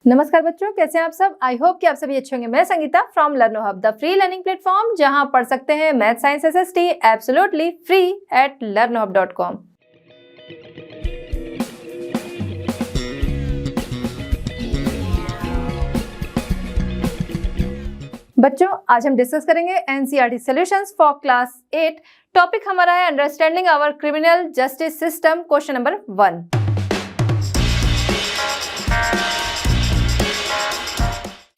नमस्कार बच्चों, कैसे हैं आप सब। आई होप कि आप सभी अच्छे होंगे। मैं Sangeeta from Learno Hub, the free learning platform जहां पढ़ सकते हैं math science SST absolutely free at learnohub.com। बच्चों, आज हम डिस्कस करेंगे NCERT solutions for class 8। Topic हमारा है understanding our criminal justice system, question number 1।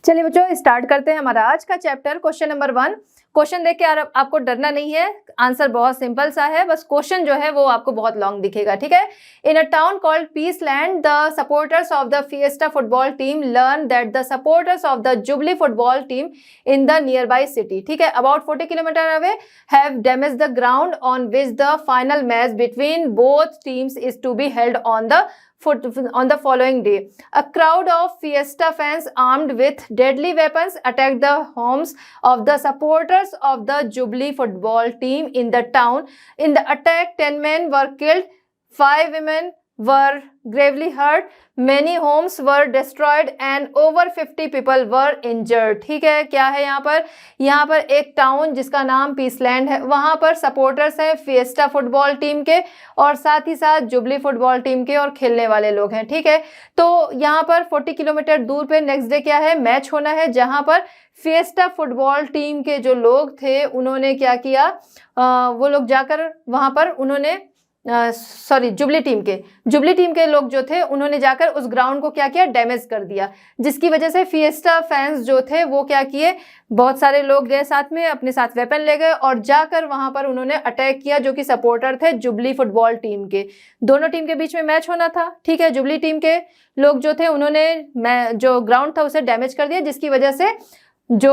चलिए बच्चों, स्टार्ट करते हैं हमारा आज का चैप्टर। Question number 1। क्वेश्चन देख के आपको डरना नहीं है, आंसर बहुत सिंपल सा है, बस क्वेश्चन जो है वो आपको बहुत लॉन्ग दिखेगा, ठीक है। In a town called Peaceland, the supporters of the Fiesta football team learn that the supporters of the Jubilee football team in the nearby city, ठीक है, about 40 kilometre away, have damage the ground on which the final match between both teams is to be held on the following day. A crowd of Fiesta fans armed with deadly weapons attacked the homes of the supporters of the Jubilee football team in the town. In the attack, 10 men were killed, 5 women were gravely hurt, many homes were destroyed and over 50 people were injured। ठीक है, क्या है यहाँ पर एक town जिसका नाम पीसलैंड है, वहां पर सपोर्टर्स हैं फिएस्टा फुटबॉल टीम के और साथ ही साथ जुबली फुटबॉल टीम के और खेलने वाले लोग हैं, ठीक है। तो यहाँ पर 40 किलोमीटर दूर पे नेक्स्ट डे क्या है, मैच होना है, जहां पर फिएस्टा फुटबॉल टीम के जो लोग थे उन्होंने क्या किया, वो लोग जाकर वहां पर उन्होंने जुबली टीम के लोग जो थे उन्होंने जाकर उस ग्राउंड को क्या किया, डैमेज कर दिया, जिसकी वजह से फिएस्टा फैंस जो थे वो क्या किए, बहुत सारे लोग गए साथ में, अपने साथ वेपन ले गए और जाकर वहां पर उन्होंने अटैक किया, जो कि सपोर्टर थे जुबली फुटबॉल टीम के। दोनों टीम के बीच में मैच होना था, ठीक है। जुबली टीम के लोग जो थे उन्होंने जो ग्राउंड था उसे डैमेज कर दिया, जिसकी वजह से जो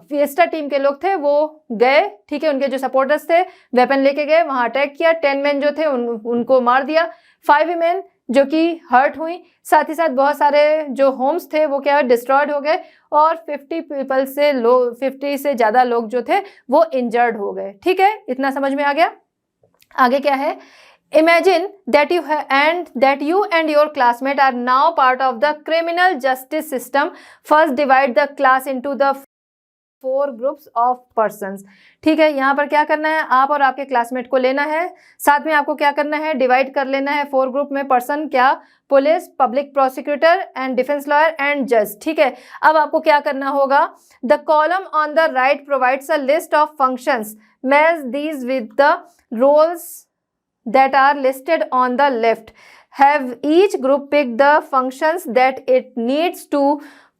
फिएस्टा टीम के लोग थे वो गए, ठीक है, उनके जो सपोर्टर्स थे वेपन लेके गए, वहां अटैक किया, 10 मैन जो थे उनको मार दिया, 5 मैन जो कि हर्ट हुई, साथ ही साथ बहुत सारे जो होम्स थे वो क्या डिस्ट्रॉयड हो गए और 50 से ज्यादा लोग जो थे वो इंजर्ड हो गए, ठीक है। इतना समझ में आ गया। आगे क्या है, Imagine that you and your classmate are now part of the criminal justice system. First, divide the class into the 4 groups of persons. ठीक है, यहाँ पर क्या करना है, आप और आपके क्लासमेट को लेना है, साथ में आपको क्या करना है, डिवाइड कर लेना है 4 ग्रुप में। पर्सन क्या, police, public prosecutor and defence lawyer and जज, ठीक है। अब आपको क्या करना होगा, the column on the right provides a list of functions, match these with the roles that are listed on the left. Have each group pick the functions that it needs to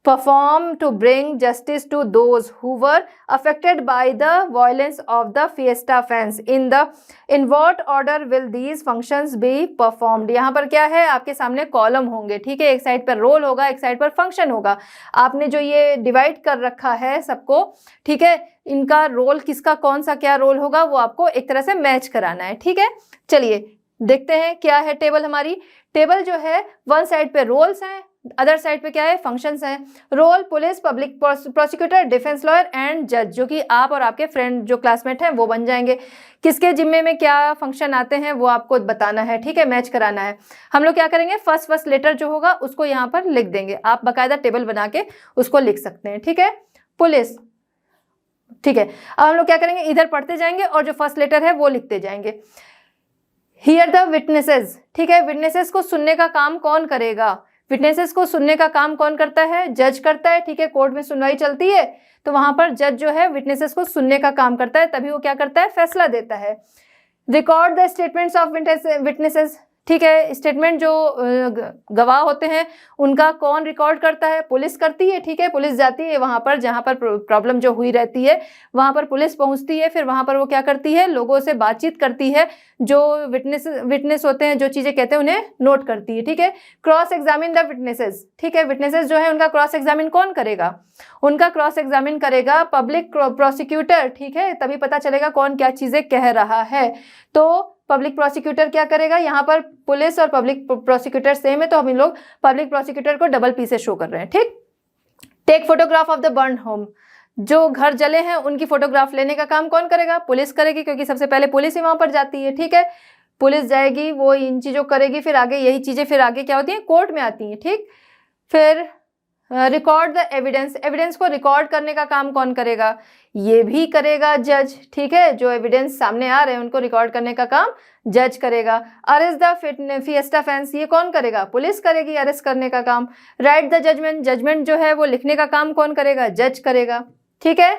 perform to bring justice to those who were affected by the violence of the Fiesta fans. In what order will these functions be performed? यहाँ पर क्या है, आपके सामने column होंगे, ठीक है, एक साइड पर रोल होगा, एक साइड पर फंक्शन होगा। आपने जो ये डिवाइड कर रखा है सबको, ठीक है, इनका रोल किसका कौन सा क्या रोल होगा वो आपको एक तरह से मैच कराना है, ठीक है। चलिए देखते हैं क्या है टेबल हमारी। टेबल जो है, वन साइड पे रोल्स हैं, अदर साइड पे क्या है, फंक्शंस हैं। Role, police, public prosecutor, defence lawyer and जज, जो कि आप और आपके फ्रेंड जो क्लासमेट हैं वो बन जाएंगे। किसके जिम्मे में क्या फंक्शन आते हैं वो आपको बताना है, ठीक है, मैच कराना है। हम लोग क्या करेंगे, फर्स्ट लेटर जो होगा उसको यहाँ पर लिख देंगे, आप बाकायदा टेबल बना के उसको लिख सकते हैं, ठीक है। पुलिस, ठीक है। अब हम लोग क्या करेंगे, इधर पढ़ते जाएंगे और जो फर्स्ट लेटर है वो लिखते जाएंगे। हियर द विटनेसेस, ठीक है, विटनेसेस को सुनने का काम कौन करेगा, विटनेसेस को सुनने का काम कौन करता है, जज करता है, ठीक है। कोर्ट में सुनवाई चलती है तो वहां पर जज जो है विटनेसेस को सुनने का काम करता है, तभी वो क्या करता है, फैसला देता है। Record the statements of witnesses, ठीक है, स्टेटमेंट जो गवाह होते हैं उनका कौन रिकॉर्ड करता है, पुलिस करती है, ठीक है। पुलिस जाती है वहां पर जहां पर प्रॉब्लम जो हुई रहती है वहां पर पुलिस पहुंचती है, फिर वहां पर वो क्या करती है, लोगों से बातचीत करती है, जो विटनेस होते हैं जो चीजें कहते हैं उन्हें नोट करती है, ठीक है। क्रॉस एग्जामिन द विटनेसेस, ठीक है, विटनेसेस जो है उनका क्रॉस एग्जामिन कौन करेगा, उनका क्रॉस एग्जामिन करेगा पब्लिक प्रोसिक्यूटर, ठीक है, तभी पता चलेगा कौन क्या चीजें कह रहा है। तो पब्लिक प्रोसिक्यूटर क्या करेगा, यहाँ पर पुलिस और पब्लिक प्रोसिक्यूटर सेम है तो हम इन लोग पब्लिक प्रोसिक्यूटर को डबल पी से शो कर रहे हैं, ठीक। Take photograph of the burn home, जो घर जले हैं उनकी फोटोग्राफ लेने का काम कौन करेगा, पुलिस करेगी, क्योंकि सबसे पहले पुलिस ही वहां पर जाती है, ठीक है। पुलिस जाएगी, वो इन चीजों करेगी, फिर आगे यही चीजें फिर आगे क्या होती है, कोर्ट में आती है, ठीक। फिर रिकॉर्ड द एविडेंस, एविडेंस को रिकॉर्ड करने का काम कौन करेगा? ये भी करेगा जज, ठीक है, जो एविडेंस सामने आ रहे हैं उनको रिकॉर्ड करने का काम जज करेगा। अरेस्ट द फिएस्टा फैंस, ये कौन करेगा? पुलिस करेगी अरेस्ट करने का काम। राइट द जजमेंट, जजमेंट जो है वो लिखने का काम कौन करेगा? जज करेगा, ठीक है,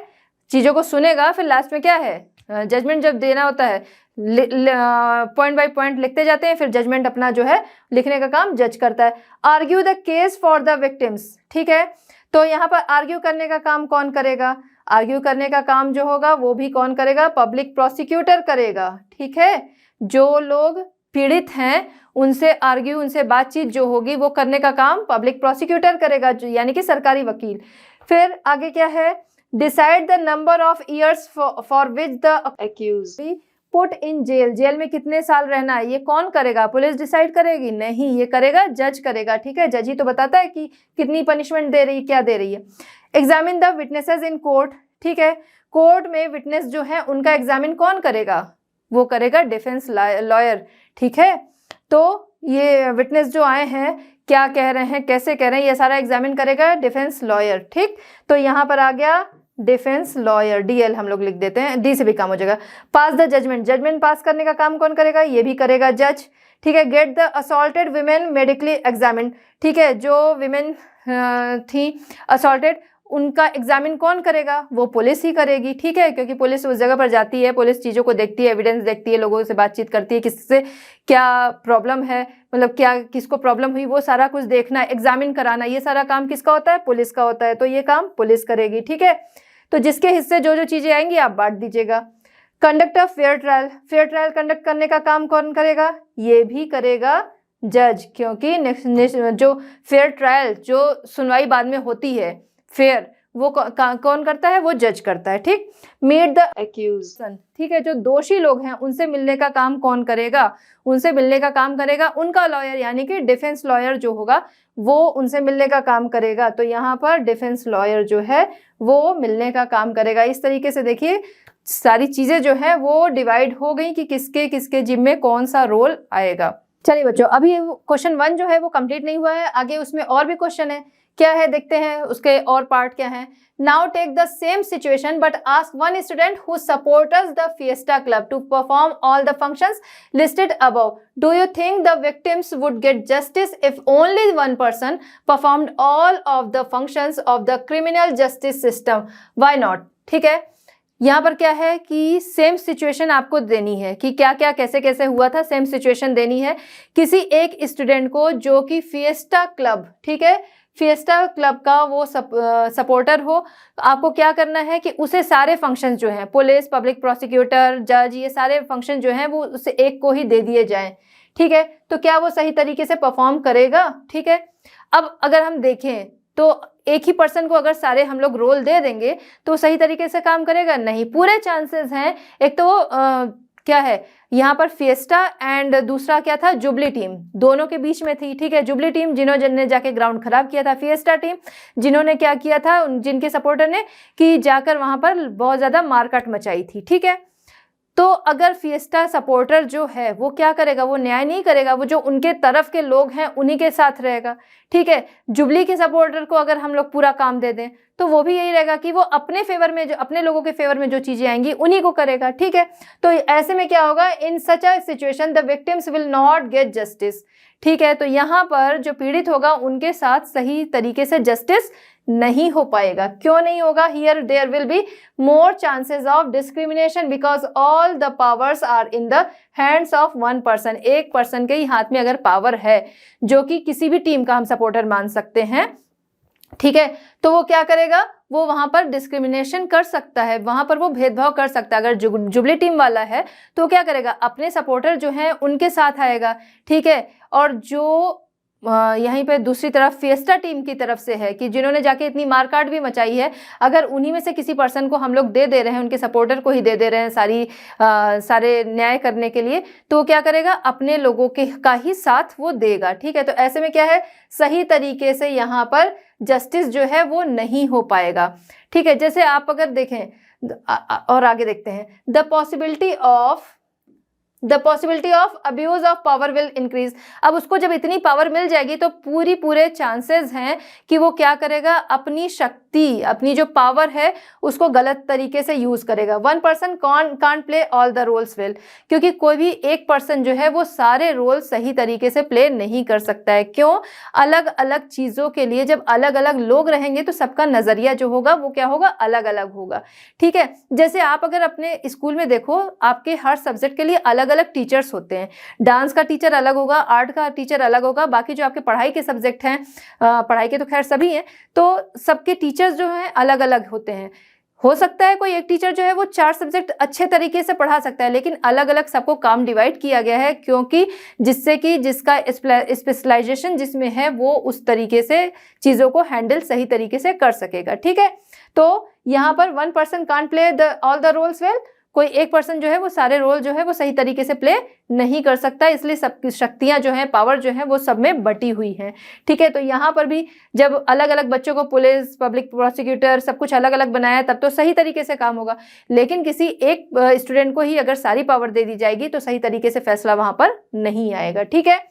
चीजों को सुनेगा, फिर लास्ट में क्या है, जजमेंट जब देना होता है पॉइंट बाय पॉइंट लिखते जाते हैं, फिर जजमेंट अपना जो है लिखने का काम जज करता है। Argue the case for the victims, ठीक है, तो यहाँ पर आर्ग्यू करने का काम कौन करेगा? आर्ग्यू करने का काम जो होगा वो भी कौन करेगा? पब्लिक प्रोसिक्यूटर करेगा, ठीक है, जो लोग पीड़ित हैं उनसे आर्ग्यू, उनसे बातचीत जो होगी वो करने का काम पब्लिक प्रोसिक्यूटर करेगा, यानी कि सरकारी वकील। फिर आगे क्या है? Decide the number of years for which the accused put in jail, jail में कितने साल रहना है, ये कौन करेगा? पुलिस डिसाइड करेगी? नहीं, ये करेगा जज करेगा, ठीक है, जज ही तो बताता है कि कितनी पनिशमेंट दे रही है, क्या दे रही है। Examine the witnesses in court, ठीक है, कोर्ट में विटनेस जो है उनका एग्जामिन कौन करेगा? वो करेगा डिफेंस लॉयर, ठीक है, तो ये विटनेस जो आए हैं क्या कह रहे हैं, कैसे कह रहे हैं, ये सारा एग्जामिन करेगा डिफेंस लॉयर, ठीक, तो यहाँ पर आ गया डिफेंस लॉयर, डीएल हम लोग लिख देते हैं, डी से भी काम हो जाएगा। पास द जजमेंट, जजमेंट पास करने का काम कौन करेगा? ये भी करेगा जज, ठीक है। Get the assaulted women medically examine, ठीक है, जो विमेन थी असॉल्टेड उनका एग्जामिन कौन करेगा? वो पुलिस ही करेगी, ठीक है, क्योंकि पुलिस उस जगह पर जाती है, पुलिस चीज़ों को देखती है, एविडेंस देखती है, लोगों से बातचीत करती है, किससे क्या प्रॉब्लम है, मतलब क्या किसको प्रॉब्लम हुई, वो सारा कुछ देखना, एग्जामिन कराना, ये सारा काम किसका होता है? पुलिस का होता है, तो ये काम पुलिस करेगी, ठीक है। तो जिसके हिस्से जो जो चीज़ें आएंगी आप बांट दीजिएगा। Conduct of fair trial, fair trial conduct करने का काम कौन करेगा? ये भी करेगा जज, क्योंकि जो फेयर ट्रायल, जो सुनवाई बाद में होती है फेयर, वो कौन करता है? वो जज करता है, ठीक। मीट द एक्यूज्ड, ठीक है, जो दोषी लोग हैं उनसे मिलने का काम कौन करेगा? उनसे मिलने का काम करेगा उनका लॉयर, यानी कि डिफेंस लॉयर जो होगा वो उनसे मिलने का काम करेगा, तो यहाँ पर डिफेंस लॉयर जो है वो मिलने का काम करेगा। इस तरीके से देखिए सारी चीजें जो है वो डिवाइड हो गई कि किसके किसके जिम्मे में कौन सा रोल आएगा। चलिए बच्चों, अभी क्वेश्चन 1 जो है वो कंप्लीट नहीं हुआ है, आगे उसमें और भी क्वेश्चन है, क्या है देखते हैं उसके और पार्ट क्या है। Now take the same situation but ask one student who supports the Fiesta club to perform all the functions listed above, do you think the victims would get justice if only one person performed all of the functions of the criminal justice system, why not? ठीक है, यहाँ पर क्या है कि same situation आपको देनी है कि क्या क्या कैसे कैसे हुआ था, सेम सिचुएशन देनी है किसी एक स्टूडेंट को जो कि फिएस्टा क्लब, ठीक है, फिएस्टा क्लब का वो सपोर्टर हो। आपको क्या करना है कि उसे सारे फंक्शन जो हैं, पुलिस, पब्लिक प्रोसिक्यूटर, जज, ये सारे फंक्शन जो हैं वो उसे एक को ही दे दिए जाएं, ठीक है। तो क्या वो सही तरीके से परफॉर्म करेगा? ठीक है, अब अगर हम देखें तो एक ही पर्सन को अगर सारे हम लोग रोल दे देंगे तो सही तरीके से काम करेगा? नहीं, पूरे चांसेस हैं। एक तो क्या है यहाँ पर फिएस्टा एंड दूसरा क्या था, जुबली टीम, दोनों के बीच में थी, ठीक है। जुबली टीम जिन्होंने जाके ग्राउंड खराब किया था, फिएस्टा टीम जिन्होंने क्या किया था, जिनके सपोर्टर ने कि जाकर वहां पर बहुत ज्यादा मारकाट मचाई थी, ठीक है। तो अगर फिएस्टा सपोर्टर जो है वो क्या करेगा, वो न्याय नहीं करेगा, वो जो उनके तरफ के लोग हैं उन्हीं के साथ रहेगा, ठीक है। जुबली के सपोर्टर को अगर हम लोग पूरा काम दे दें तो वो भी यही रहेगा कि वो अपने फेवर में, जो अपने लोगों के फेवर में जो चीजें आएंगी उन्हीं को करेगा, ठीक है। तो ऐसे में क्या होगा, in such a situation the victims will not get justice, ठीक है। तो यहाँ पर जो पीड़ित होगा उनके साथ सही तरीके से जस्टिस नहीं हो पाएगा। क्यों नहीं होगा? Here there will be more chances of discrimination because all the powers are in the hands of one person. एक पर्सन के ही हाथ में अगर पावर है, जो कि किसी भी टीम का हम सपोर्टर मान सकते हैं, ठीक है, तो वो क्या करेगा, वो वहां पर डिस्क्रिमिनेशन कर सकता है, वहां पर वो भेदभाव कर सकता है। अगर जुबली टीम वाला है तो क्या करेगा, अपने सपोर्टर जो है उनके साथ आएगा, ठीक है। और जो यहीं पे दूसरी तरफ फिएस्टा टीम की तरफ से है कि जिन्होंने जाके इतनी मारकाट भी मचाई है, अगर उन्हीं में से किसी पर्सन को हम लोग दे रहे हैं, उनके सपोर्टर को ही दे रहे हैं सारे न्याय करने के लिए, तो क्या करेगा, अपने लोगों के का ही साथ वो देगा, ठीक है। तो ऐसे में क्या है, सही तरीके से यहाँ पर जस्टिस जो है वो नहीं हो पाएगा, ठीक है। जैसे आप अगर देखें और आगे देखते हैं, the possibility of the possibility of abuse of power will increase. अब उसको जब इतनी पावर मिल जाएगी तो पूरे चांसेस हैं कि वो क्या करेगा, अपनी शक्ति, अपनी जो पावर है उसको गलत तरीके से यूज करेगा। One person can't play all the roles well, क्योंकि कोई भी एक पर्सन जो है वो सारे रोल सही तरीके से प्ले नहीं कर सकता है। क्यों? अलग अलग चीजों के लिए जब अलग अलग लोग रहेंगे तो सबका नजरिया जो होगा वो क्या होगा, अलग अलग होगा। ठीक है, जैसे आप अगर अपने स्कूल में देखो, आपके हर सब्जेक्ट के लिए अलग अलग टीचर्स होते हैं। डांस का टीचर अलग होगा, आर्ट का टीचर अलग होगा, बाकी जो आपके पढ़ाई के सब्जेक्ट हैं, पढ़ाई के तो खैर सभी हैं, तो सबके टीचर्स जो हैं अलग अलग होते हैं। हो सकता है कोई एक टीचर जो है वो 4 सब्जेक्ट अच्छे तरीके से पढ़ा सकता है, लेकिन अलग अलग सबको काम डिवाइड किया गया है, क्योंकि जिससे कि जिसका स्पेशलाइजेशन जिसमें है वो उस तरीके से चीज़ों को हैंडल सही तरीके से कर सकेगा। ठीक है, तो यहाँ पर one person can't play all the roles well, कोई एक पर्सन जो है वो सारे रोल जो है वो सही तरीके से प्ले नहीं कर सकता, इसलिए सबकी शक्तियां जो हैं, पावर जो है वो सब में बटी हुई हैं। ठीक है, तो यहाँ पर भी जब अलग अलग बच्चों को पुलिस, पब्लिक प्रोसिक्यूटर सब कुछ अलग अलग बनाया तब तो सही तरीके से काम होगा, लेकिन किसी एक स्टूडेंट को ही अगर सारी पावर दे दी जाएगी तो सही तरीके से फैसला वहां पर नहीं आएगा। ठीक है,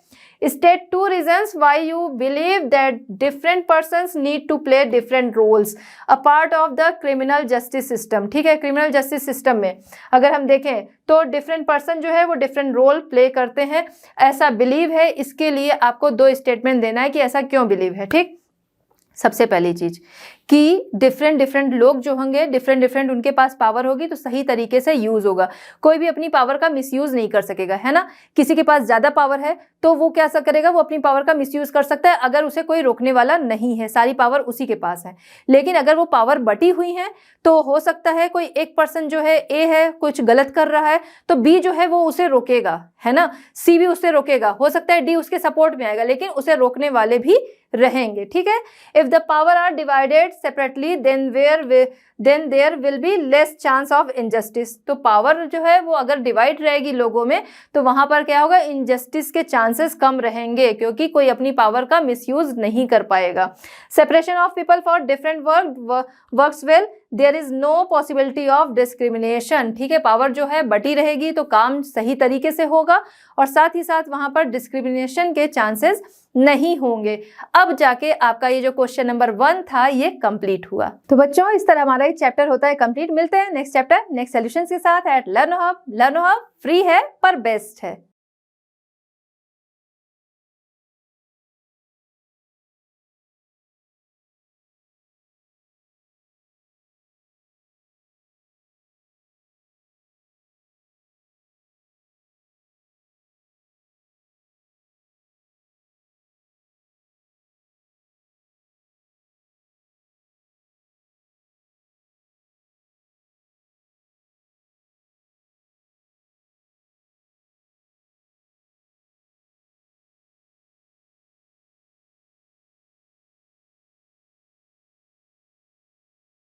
State 2 reasons why you believe that different persons need to play different roles a part of the criminal justice system। ठीक है, क्रिमिनल जस्टिस सिस्टम में अगर हम देखें तो डिफरेंट पर्सन जो है वो डिफरेंट रोल प्ले करते हैं, ऐसा बिलीव है। इसके लिए आपको 2 स्टेटमेंट देना है कि ऐसा क्यों बिलीव है। ठीक, सबसे पहली चीज कि डिफरेंट लोग जो होंगे, डिफरेंट उनके पास पावर होगी तो सही तरीके से यूज होगा, कोई भी अपनी पावर का मिसयूज नहीं कर सकेगा, है ना। किसी के पास ज्यादा पावर है तो वो क्या करेगा, वो अपनी पावर का मिसयूज कर सकता है अगर उसे कोई रोकने वाला नहीं है, सारी पावर उसी के पास है। लेकिन अगर वो पावर बटी हुई है तो हो सकता है कोई एक पर्सन जो है, ए है, कुछ गलत कर रहा है तो बी जो है वो उसे रोकेगा, है ना, सी भी उसे रोकेगा, हो सकता है डी उसके सपोर्ट में आएगा, लेकिन उसे रोकने वाले भी रहेंगे। ठीक है, if the power are divided separately then there will be less chance of injustice. तो पावर जो है वो अगर डिवाइड रहेगी लोगों में तो वहां पर क्या होगा, इनजस्टिस के चांसेस कम रहेंगे, क्योंकि कोई अपनी पावर का मिसयूज नहीं कर पाएगा। Separation of people for different works well, there is no possibility of discrimination. ठीक है, पावर जो है बटी रहेगी तो काम सही तरीके से होगा और साथ ही साथ वहां पर डिस्क्रिमिनेशन के चांसेस नहीं होंगे। अब जाके आपका ये जो क्वेश्चन नंबर 1 था ये कंप्लीट हुआ। तो बच्चों, इस तरह हमारा ये चैप्टर होता है कंप्लीट। मिलते हैं नेक्स्ट चैप्टर नेक्स्ट सॉल्यूशंस के साथ at Learno Hub. Learno Hub free है पर बेस्ट है।